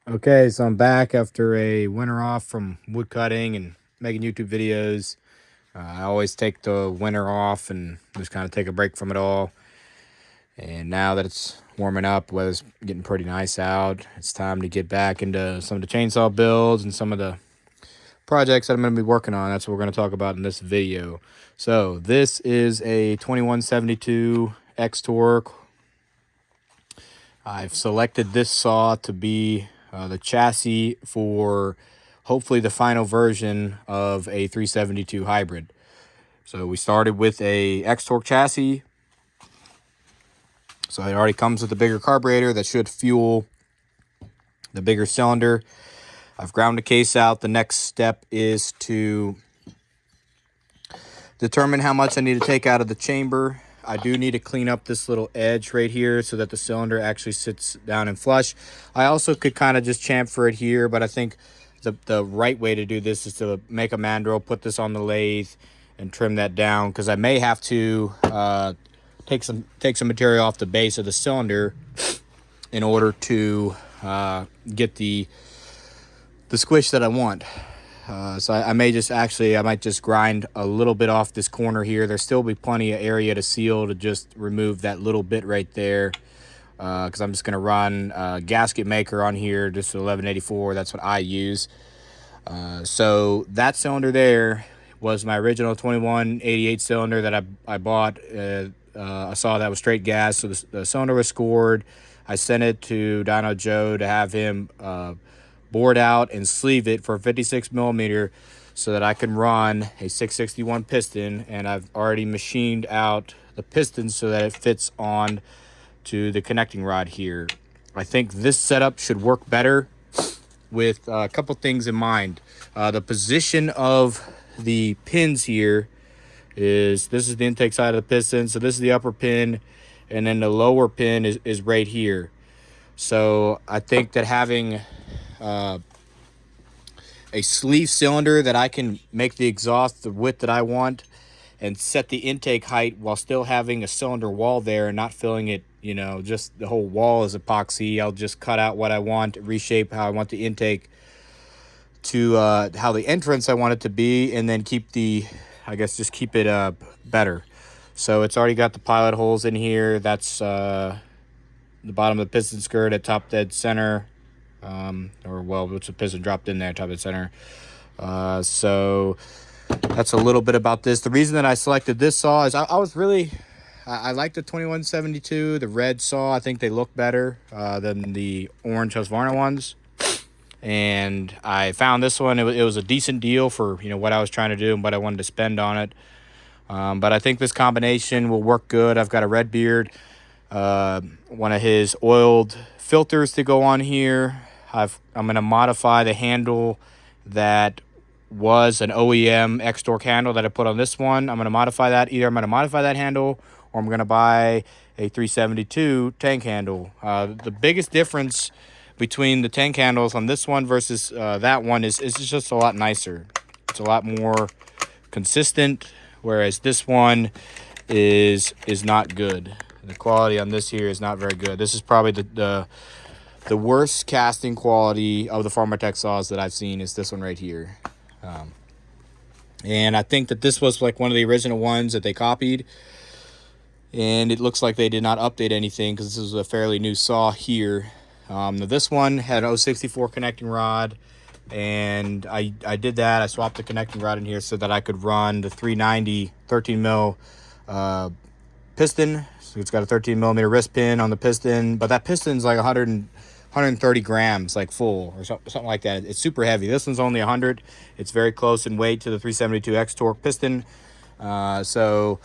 Okay, so I'm back after a winter off from wood cutting and making YouTube videos. I always take the winter off and just kind of take a break from it all. And now that it's warming up, weather's getting pretty nice out, it's time to get back into some of the chainsaw builds and some of the projects that I'm going to be working on. That's what we're going to talk about in this video. So this is a 2172 X-Torque. I've selected this saw to be the chassis for hopefully the final version of a 372 hybrid. So we started with a X-Torque chassis. So it already comes with a bigger carburetor that should fuel the bigger cylinder. I've ground the case out. The next step is to determine how much I need to take out of the chamber. I do need to clean up this little edge right here so that the cylinder actually sits down and flush. I also could kind of just chamfer it here, but I think the right way to do this is to make a mandrel, put this on the lathe, and trim that down, because I may have to take some material off the base of the cylinder in order to get the squish that I want. So I might just grind a little bit off this corner here. There'll still be plenty of area to seal to just remove that little bit right there. Because I'm just going to run a gasket maker on here, just 1184. That's what I use. So that cylinder there was my original 2188 cylinder that I bought. I saw that was straight gas, so the cylinder was scored. I sent it to Dyno Joe to have him bored out and sleeve it for 56 millimeter so that I can run a 661 piston, and I've already machined out the pistons so that it fits on to the connecting rod here. I think this setup should work better with a couple things in mind. The position of the pins here is, this is the intake side of the piston, so this is the upper pin, and then the lower pin is right here. So I think that having a sleeve cylinder that I can make the exhaust the width that I want and set the intake height while still having a cylinder wall there and not filling it, you know, just the whole wall is epoxy. I'll just cut out what I want, reshape how I want the intake to how the entrance I want it to be, and then keep the, I guess, just keep it better. So it's already got the pilot holes in here. That's the bottom of the piston skirt at top dead center. Or well, it's a piston dropped in there, top dead center. So that's a little bit about this. The reason that I selected this saw is I like the 2172, the red saw. I think they look better than the orange Husqvarna ones. And I found this one. It was a decent deal for, you know, what I was trying to do and what I wanted to spend on it. But I think this combination will work good. I've got a Redbeard, one of his oiled filters to go on here. I'm going to modify the handle that was an OEM X-Torque handle that I put on this one. I'm going to modify that. Either I'm going to modify that handle or I'm going to buy a 372 tank handle. The biggest difference between the tank handles on this one versus that one is just a lot nicer. It's a lot more consistent, whereas this one is not good. The quality on this here is not very good. This is probably the worst casting quality of the Farmertech saws that I've seen is this one right here. And I think that this was like one of the original ones that they copied. And it looks like they did not update anything because this is a fairly new saw here. This one had an 064 connecting rod. And I did that. I swapped the connecting rod in here so that I could run the 390 13 mil piston. So it's got a 13 millimeter wrist pin on the piston, but that piston's like 130 grams, like full or something like that. It's super heavy. This one's only 100. It's very close in weight to the 372 X-Torque piston. So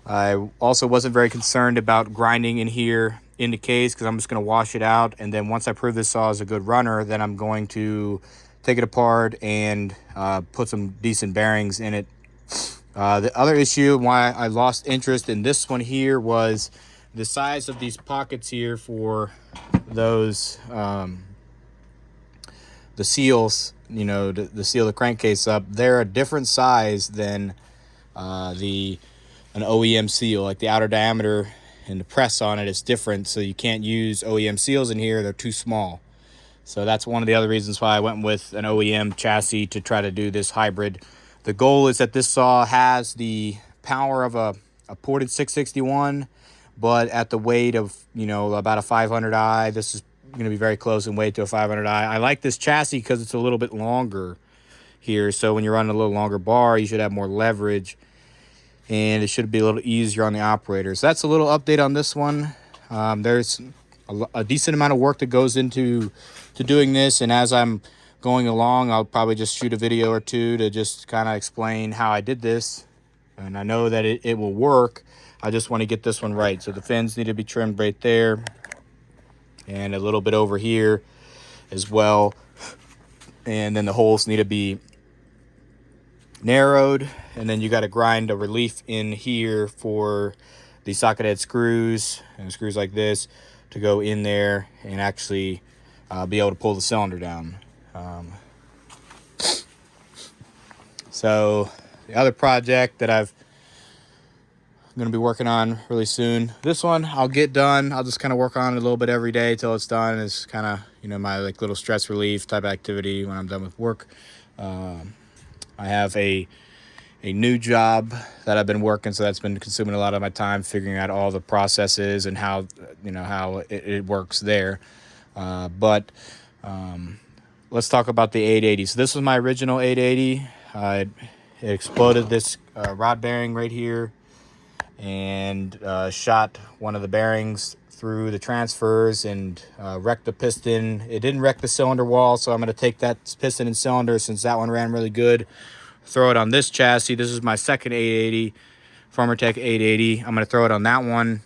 I also wasn't very concerned about grinding in here in the case because I'm just going to wash it out. And then once I prove this saw is a good runner, then I'm going to take it apart and put some decent bearings in it. The other issue why I lost interest in this one here was the size of these pockets here for those the seals, you know, to seal the crankcase up. They're a different size than an OEM seal. Like the outer diameter and the press on it is different, so you can't use OEM seals in here. They're too small. So that's one of the other reasons why I went with an OEM chassis to try to do this hybrid. The goal is that this saw has the power of a ported 661, but at the weight of, you know, about a 500i. This is going to be very close in weight to a 500i. I like this chassis because it's a little bit longer here. So when you're running a little longer bar, you should have more leverage, and it should be a little easier on the operator. So that's a little update on this one. There's a decent amount of work that goes into doing this, and as I'm going along, I'll probably just shoot a video or two to just kind of explain how I did this. And I know that it will work. I just want to get this one right. So the fins need to be trimmed right there, and a little bit over here as well. And then the holes need to be narrowed, and then you got to grind a relief in here for the socket head screws, and screws like this to go in there and actually be able to pull the cylinder down. So the other project that I'm going to be working on really soon, this one I'll get done. I'll just kind of work on it a little bit every day till it's done. It's kind of, you know, my like little stress relief type activity when I'm done with work. I have a new job that I've been working, so that's been consuming a lot of my time figuring out all the processes and how, you know, how it works there. But let's talk about the 880. So this was my original 880. It exploded this rod bearing right here, and shot one of the bearings through the transfers and wrecked the piston. It didn't wreck the cylinder wall, so I'm going to take that piston and cylinder, since that one ran really good, throw it on this chassis. This is my second 880, Farmertech 880. I'm going to throw it on that one,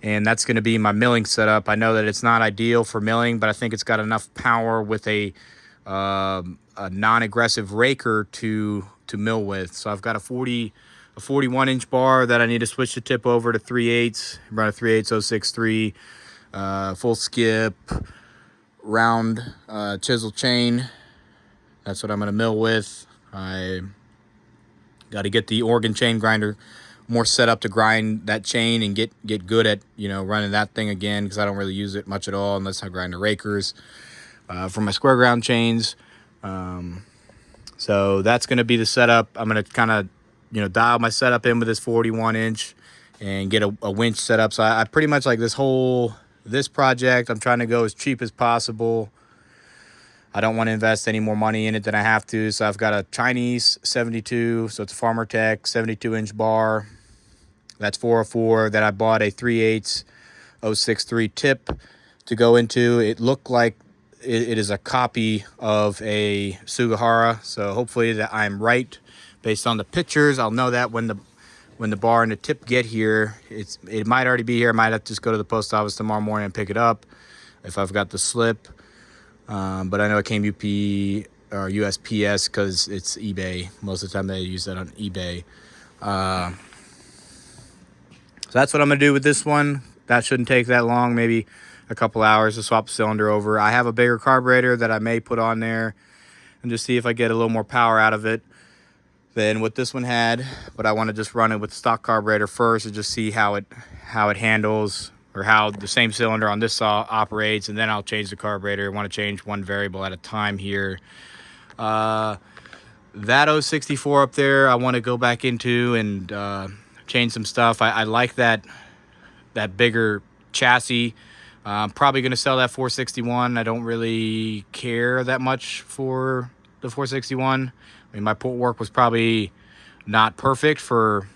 and that's going to be my milling setup. I know that it's not ideal for milling, but I think it's got enough power with a non-aggressive raker to mill with. So I've got a 41-inch bar that I need to switch the tip over to 3/8, run a 3/8 063, full skip, round chisel chain. That's what I'm going to mill with. I got to get the organ chain grinder more set up to grind that chain and get good at, you know, running that thing again, because I don't really use it much at all unless I grind the rakers for my square ground chains. So that's going to be the setup. I'm going to kind of, you know, dial my setup in with this 41-inch and get a winch set up. So I pretty much like this project, I'm trying to go as cheap as possible. I don't want to invest any more money in it than I have to. So I've got a Chinese 72, so it's a Farmertech 72-inch bar. That's 404. That I bought a 3/8 063 tip to go into. It looked like it is a copy of a Sugihara, so hopefully that I'm right based on the pictures. I'll know that when the bar and the tip get here. It might already be here. I might have to just go to the post office tomorrow morning and pick it up if I've got the slip. But I know it came UP or USPS because it's eBay. Most of the time they use that on eBay. So that's what I'm going to do with this one. That shouldn't take that long, maybe a couple hours to swap the cylinder over. I have a bigger carburetor that I may put on there and just see if I get a little more power out of it than what this one had. But I want to just run it with the stock carburetor first and just see how it handles, or how the same cylinder on this saw operates, and then I'll change the carburetor. I want to change one variable at a time here. That 064 up there, I want to go back into and change some stuff. I like that bigger chassis. I'm probably going to sell that 461. I don't really care that much for the 461. I mean, my port work was probably not perfect for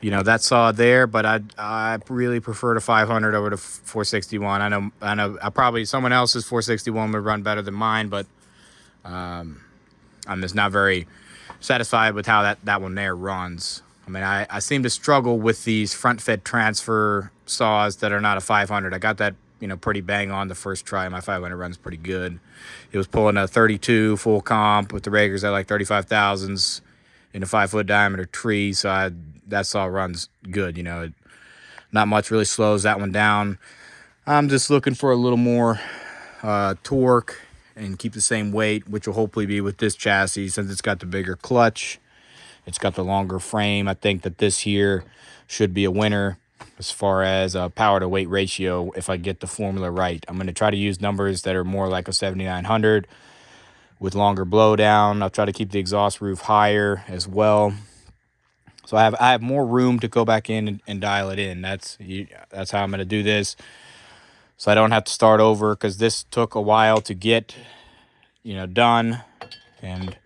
you know, that saw there, but I really prefer the 500 over the 461. I know probably someone else's 461 would run better than mine, but I'm just not very satisfied with how that one there runs. I mean, I seem to struggle with these front fed transfer saws that are not a 500. I got that, you know, pretty bang on the first try. My 500 runs pretty good. It was pulling a 32 full comp with the Rakers at like 35,000s in a 5-foot diameter tree. So that saw runs good, you know. Not much really slows that one down. I'm just looking for a little more torque and keep the same weight, which will hopefully be with this chassis since it's got the bigger clutch. It's got the longer frame. I think that this here should be a winner. as far as power to weight ratio if I get the formula right. I'm going to try to use numbers that are more like a 7900 with longer blowdown. I'll try to keep the exhaust roof higher as well. So I have more room to go back in and dial it in. That's how I'm going to do this. So I don't have to start over, because this took a while to get, done. And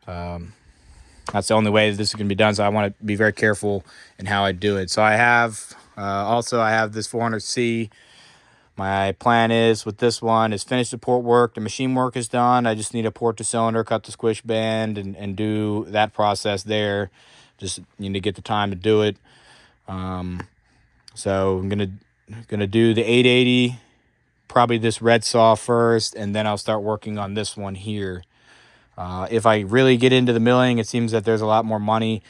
that's the only way that this is going to be done. So I want to be very careful in how I do it. So I have, I have this 400C. My plan is with this one is finish the port work. The machine work is done. I just need to port the cylinder, cut the squish band, and do that process there. Just need to get the time to do it. So I'm gonna do the 880, probably this red saw first, and then I'll start working on this one here. If I really get into the milling, it seems that there's a lot more money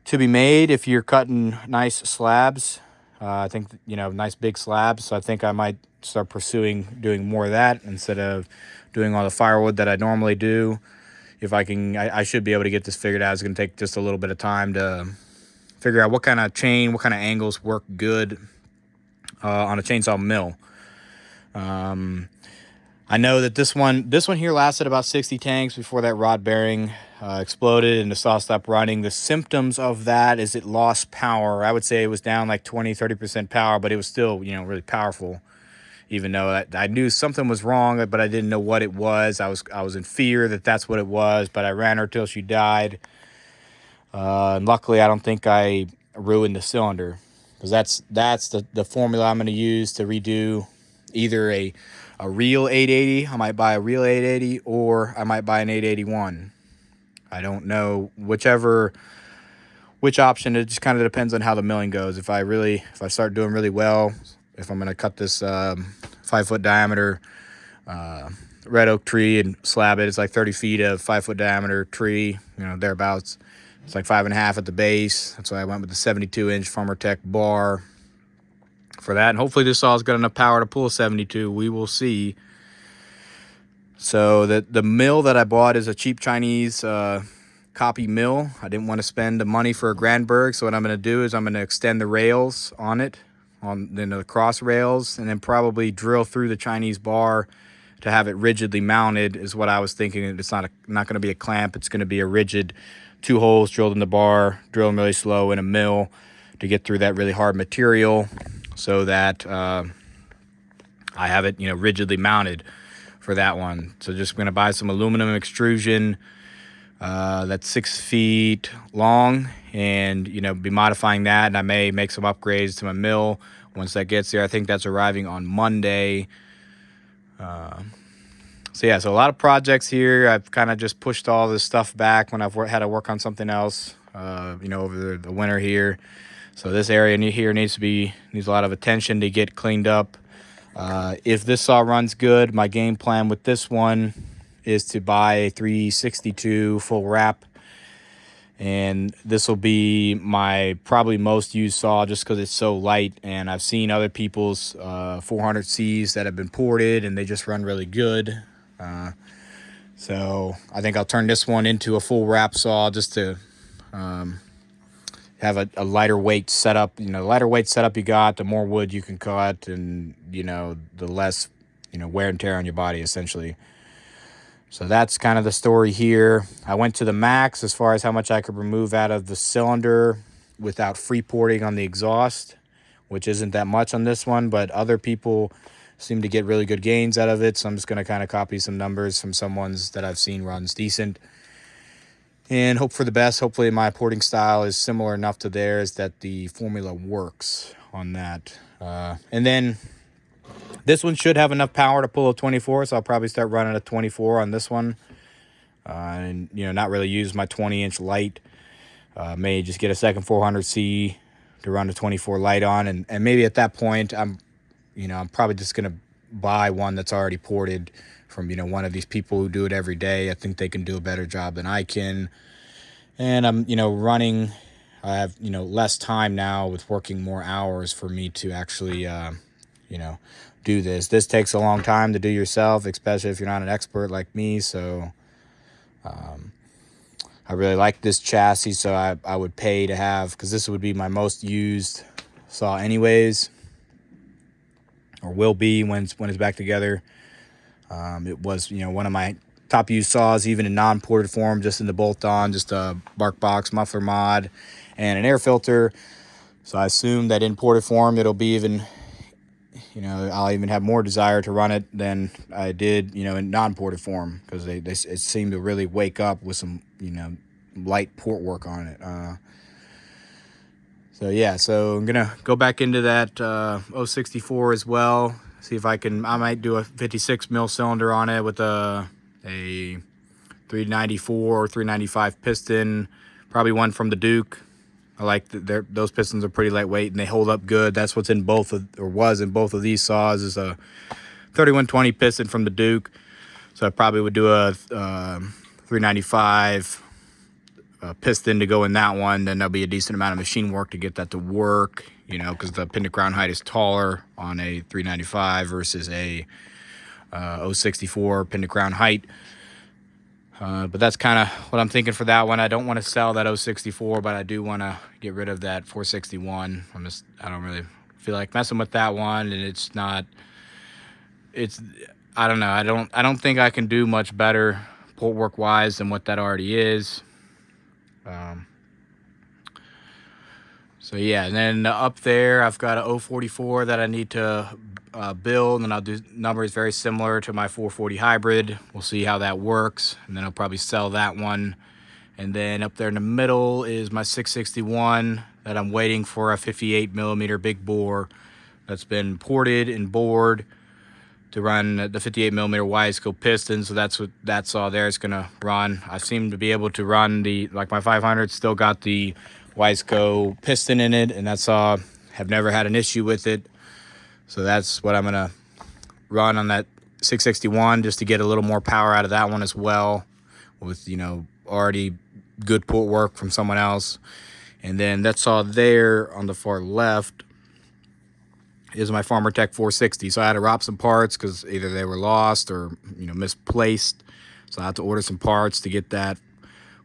to be made if you're cutting nice slabs. I think, nice big slabs. So I think I might start pursuing doing more of that instead of doing all the firewood that I normally do. If I can, I should be able to get this figured out. It's going to take just a little bit of time to figure out what kind of chain, what kind of angles work good on a chainsaw mill. I know that this one here lasted about 60 tanks before that rod bearing exploded and the saw stopped running. The symptoms of that is it lost power. I would say it was down like 20-30% power, but it was still, really powerful. Even though I knew something was wrong, but I didn't know what it was. I was in fear that that's what it was, but I ran her till she died. And luckily, I don't think I ruined the cylinder, because that's the formula I'm going to use to redo either a real 880. I might buy a real 880, or I might buy an 881. I don't know which option. It just kind of depends on how the milling goes. If I start doing really well, if I'm going to cut this 5-foot diameter red oak tree and slab it, it's like 30 feet of 5-foot diameter tree, thereabouts. It's like 5.5 at the base. That's why I went with the 72-inch Farmer Tech bar for that. And hopefully this saw's got enough power to pull a 72. We will see. So the mill that I bought is a cheap Chinese copy mill. I didn't want to spend the money for a Grandberg, so what I'm going to do is I'm going to extend the rails on it, on the cross rails, and then probably drill through the Chinese bar to have it rigidly mounted, is what I was thinking. It's not going to be a clamp. It's going to be a rigid 2 holes drilled in the bar, drill them really slow in a mill to get through that really hard material, so that I have it, rigidly mounted for that one. So just going to buy some aluminum extrusion that's 6 feet long, and be modifying that. And I may make some upgrades to my mill once that gets there. I think that's arriving on Monday. So a lot of projects here. I've kind of just pushed all this stuff back when I've had to work on something else, over the winter here. So this area here needs a lot of attention to get cleaned up. If this saw runs good, my game plan with this one is to buy a 362 full wrap. And this will be my probably most used saw, just because it's so light. And I've seen other people's 400Cs that have been ported, and they just run really good. So I think I'll turn this one into a full wrap saw, just to have a lighter weight setup. The lighter weight setup you got, the more wood you can cut, and the less wear and tear on your body, essentially. So that's kind of the story here. I went to the max as far as how much I could remove out of the cylinder without free porting on the exhaust, which isn't that much on this one, but other people seem to get really good gains out of it. So I'm just going to kind of copy some numbers from some ones that I've seen runs decent and hope for the best. Hopefully my porting style is similar enough to theirs that the formula works on that. And then this one should have enough power to pull a 24, so I'll probably start running a 24 on this one. And, not really use my 20-inch light. May just get a second 400C to run a 24 light on. And maybe at that point, I'm probably just going to buy one that's already ported from, one of these people who do it every day. I think they can do a better job than I can. And I'm, running, I have, less time now with working more hours for me to actually, do this. This takes a long time to do yourself, especially if you're not an expert like me. So I really like this chassis, so I would pay to have, because this would be my most used saw anyways, or will be when it's back together. It was, one of my top used saws, even in non-ported form, just in the bolt-on, just a bark box muffler mod and an air filter. So I assume that in ported form it'll be even, I'll even have more desire to run it than I did, in non-ported form, because it seemed to really wake up with some, light port work on it. So yeah, so I'm gonna go back into that 064 as well. See if I might do a 56 mil cylinder on it with a 394 or 395 piston, probably one from the Duke. I like those pistons are pretty lightweight and they hold up good. That's what's in was in both of these saws, is a 3120 piston from the Duke. So I probably would do a 395 piston to go in that one. Then there'll be a decent amount of machine work to get that to work, because the pin to crown height is taller on a 395 versus a 064 pin to crown height. But that's kind of what I'm thinking for that one. I don't want to sell that 064, but I do want to get rid of that 461. I don't really feel like messing with that one, and I don't know. I don't think I can do much better port work wise than what that already is. So yeah, and then up there I've got a 044 that I need to build, and I'll do numbers very similar to my 440 hybrid. We'll see how that works, and then I'll probably sell that one. And then up there in the middle is my 661 that I'm waiting for a 58 millimeter big bore that's been ported and bored to run the 58 millimeter Wiseco piston. So that's what that saw there is gonna run. I seem to be able to run my 500 still got the Wiseco piston in it, and that saw have never had an issue with it. So that's what I'm gonna run on that 661, just to get a little more power out of that one as well, with already good port work from someone else. And then that saw there on the far left is my Farmer Tech 460. So I had to rob some parts because either they were lost or misplaced. So I had to order some parts to get that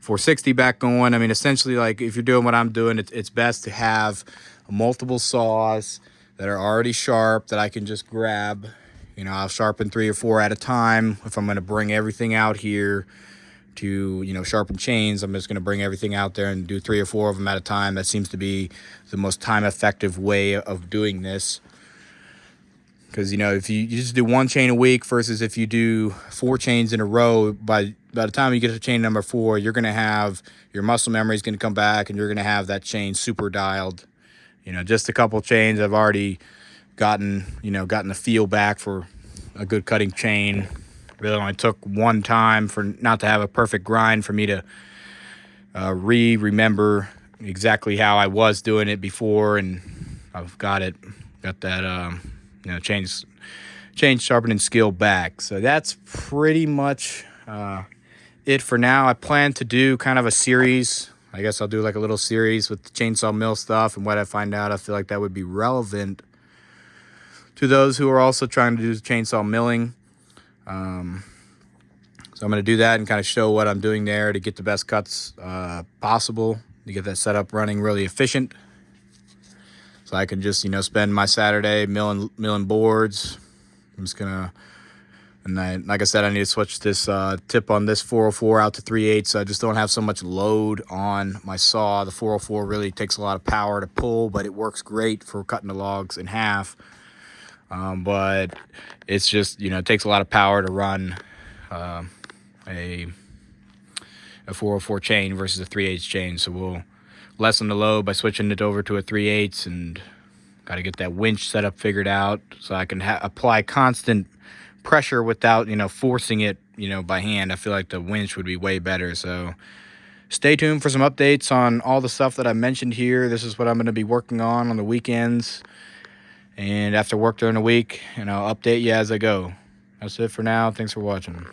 460 back going. I mean, essentially, like, if you're doing what I'm doing, it's best to have multiple saws that are already sharp that I can just grab. I'll sharpen 3 or 4 at a time. If I'm going to bring everything out here to sharpen chains, I'm just going to bring everything out there and do 3 or 4 of them at a time. That seems to be the most time effective way of doing this. Because if you just do 1 chain a week versus if you do 4 chains in a row, by the time you get to chain number 4, you're going to have your muscle memory is going to come back, and you're going to have that chain super dialed. Just a couple chains, I've already gotten the feel back for a good cutting chain. Really only took one time for not to have a perfect grind for me to remember exactly how I was doing it before, and I've got that chain sharpening skill back. So that's pretty much it for now. I plan to do kind of a series. I guess I'll do like a little series with the chainsaw mill stuff and what I find out. I feel like that would be relevant to those who are also trying to do chainsaw milling. So I'm going to do that and kind of show what I'm doing there to get the best cuts possible, to get that setup running really efficient. So I can just, spend my Saturday milling boards. I'm just going to, and like I said, I need to switch this tip on this 404 out to 3/8, so I just don't have so much load on my saw. The 404 really takes a lot of power to pull, but it works great for cutting the logs in half. But it's just, it takes a lot of power to run a 404 chain versus a 3/8 chain. So we'll lessen the load by switching it over to a 3/8, and got to get that winch setup figured out so I can apply constant pressure without forcing it by hand. I feel like the winch would be way better. So stay tuned for some updates on all the stuff that I mentioned here. This is what I'm going to be working on the weekends and after work during the week, and I'll update you as I go. That's it for now. Thanks for watching.